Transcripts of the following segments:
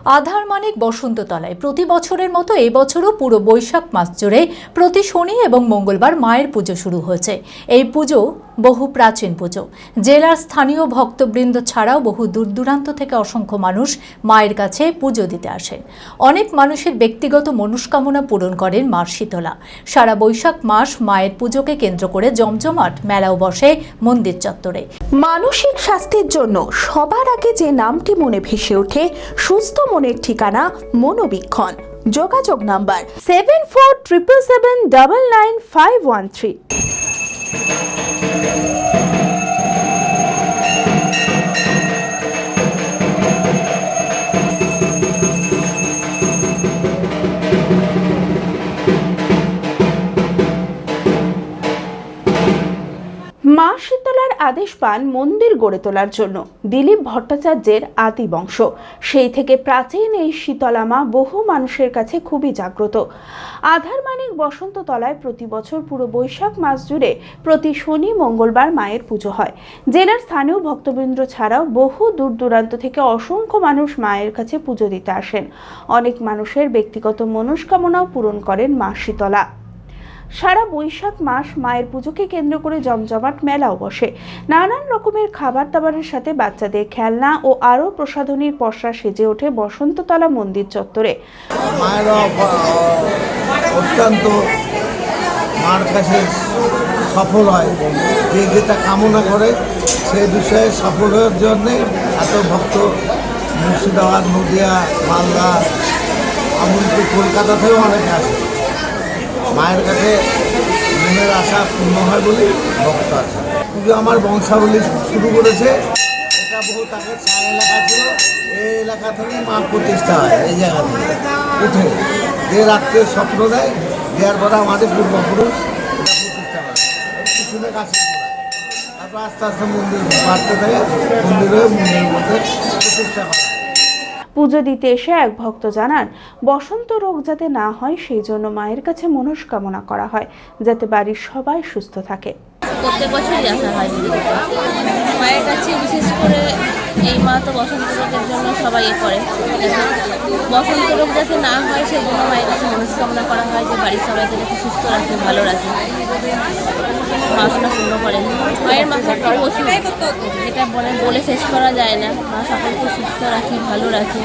আধারমানিক বসন্ততলায় প্রতি বছরের মতো এবছরও পুরো বৈশাখ মাস জুড়ে প্রতি শনি এবং মঙ্গলবার মায়ের পুজো শুরু হয়েছে। এই পুজো বহু প্রাচীন পুজো। জেলার স্থানীয় ভক্তবৃন্দ ছাড়াও বহু দূর দূরান্ত থেকে অসংখ্য মানুষ মায়ের কাছে পুজো দিতে আসেন। অনেক মানুষের ব্যক্তিগত মনস্কামনা পূরণ করেন মা শীতলা। সারা বৈশাখ মাস মায়ের পুজোকে কেন্দ্র করে জমজমাট মেলাও বসে মন্দির চত্বরে। মানসিক স্বাস্থ্যের জন্য সবার আগে যে নামটি মনে ভেসে ওঠে, সুস্থ মনের ঠিকানা মনোবীক্ষণ। যোগাযোগ নাম্বার 7477799513। মা শীতলার আদেশ পান মন্দির গড়ে তোলার জন্য দিলীপ ভট্টাচার্যের আদি বংশ। সেই থেকে প্রাচীন এই শীতলা মা বহু মানুষের কাছে খুবই জাগ্রত। আধারমানিক বসন্ততলায় প্রতি বছর পুরো বৈশাখ মাস জুড়ে প্রতি শনি মঙ্গলবার মায়ের পুজো হয়। জেলার স্থানীয় ভক্তবৃন্দ ছাড়াও বহু দূর দূরান্ত থেকে অসংখ্য মানুষ মায়ের কাছে পুজো দিতে আসেন। অনেক মানুষের ব্যক্তিগত মনস্কামনাও পূরণ করেন মা শীতলা। সারা বৈশাখ মাস মায়ের পুজোকে কেন্দ্র করে জমজমাট মেলাও বসে। নানান রকমের খাবার দাবারের সাথে বাচ্চাদের খেলনা ও আরও প্রসাধনীর পসরা সেজে ওঠে বসন্ততলা মন্দির চত্বরে। অত্যন্ত মার কাছে সফল হয়, যে যেটা কামনা করে সে বিষয়ে সফল হওয়ার জন্যে এত ভক্ত মুর্শিদাবাদ, নদিয়া, মালদা, এমনকি কলকাতা থেকেও অনেকে আসে। মায়ের কাছে মনের আশা পূর্ণ হয় বলে ভক্ত আছে। পুজো আমার বংশাবলী শুরু করেছে। এটা বহু তাকে ছায়া এলাকা ছিল, এই এলাকা থেকেই মা প্রতিষ্ঠা হয়। এই জায়গা থেকে উঠে যে রাত্রে স্বপ্ন দেয়, দেওয়ার পরে আমাদের পূর্বপুরুষ এটা প্রতিষ্ঠা করে পিছনের কাছে করায়। তারপর আস্তে আস্তে মন্দির বাড়তে থাকে, মন্দিরের মধ্যে প্রতিষ্ঠা করা। পুজো দিতে এসে এক ভক্ত জানান, বসন্ত রোগ যাতে না হয় সেই জন্য মায়ের কাছে মনস্কামনা করা হয়, যাতে বাড়ির সবাই সুস্থ থাকে। প্রত্যেক বছরই আসা হয় মায়ের কাছে, বিশেষ করে এই মা তো বসন্ত রোগের জন্য সবাই করে। বসন্ত রোগ যাতে না হয় সেই জন্য মায়ের কাছে মনস্কামনা করা হয়, যে বাড়ির সবাইকে যাতে সুস্থ রাখে, ভালো রাখে, পড়াশোনা পূর্ণ করেন। মায়ের মাথা প্রচুর, এটা বলে শেষ করা যায় না। মা সকলকে সুস্থ রাখে, ভালো রাখে।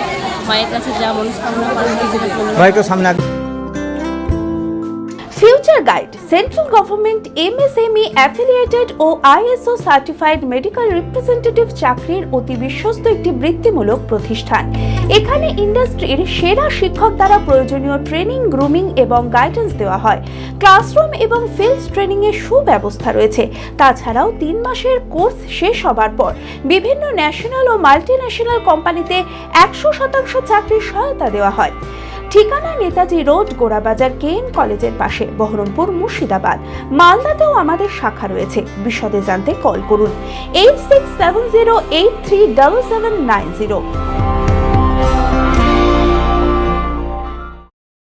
মায়ের কাছে যা মনস্কামনা করা হয় সেটা পূর্ণ। Future guide central government MSME affiliated ও ISO সার্টিফাইড মেডিকেল রিপ্রেজেন্টেটিভ চাকরির অতি বিশ্বস্ত একটি বৃত্তিমূলক প্রতিষ্ঠান। এখানে ইন্ডাস্ট্রির সেরা শিক্ষক দ্বারা প্রয়োজনীয় ট্রেনিং, গ্রুমিং এবং গাইডেন্স দেওয়া হয়। ক্লাসরুম এবং ফিল্ড ট্রেনিং এর সুব্যবস্থা রয়েছে। তাছাড়াও 3 মাসের কোর্স শেষ হবার পর বিভিন্ন ন্যাশনাল ও মাল্টিন্যাশনাল কোম্পানিতে 100% চাকরির সহায়তা দেওয়া হয়। ঠিকানা নেতাজি রোড, গোড়াবাজার KN কলেজের পাশে, বহরমপুর, মুর্শিদাবাদ। মালদাতেও আমাদের শাখা রয়েছে। বিশদে জানতে কল করুন 8670837790।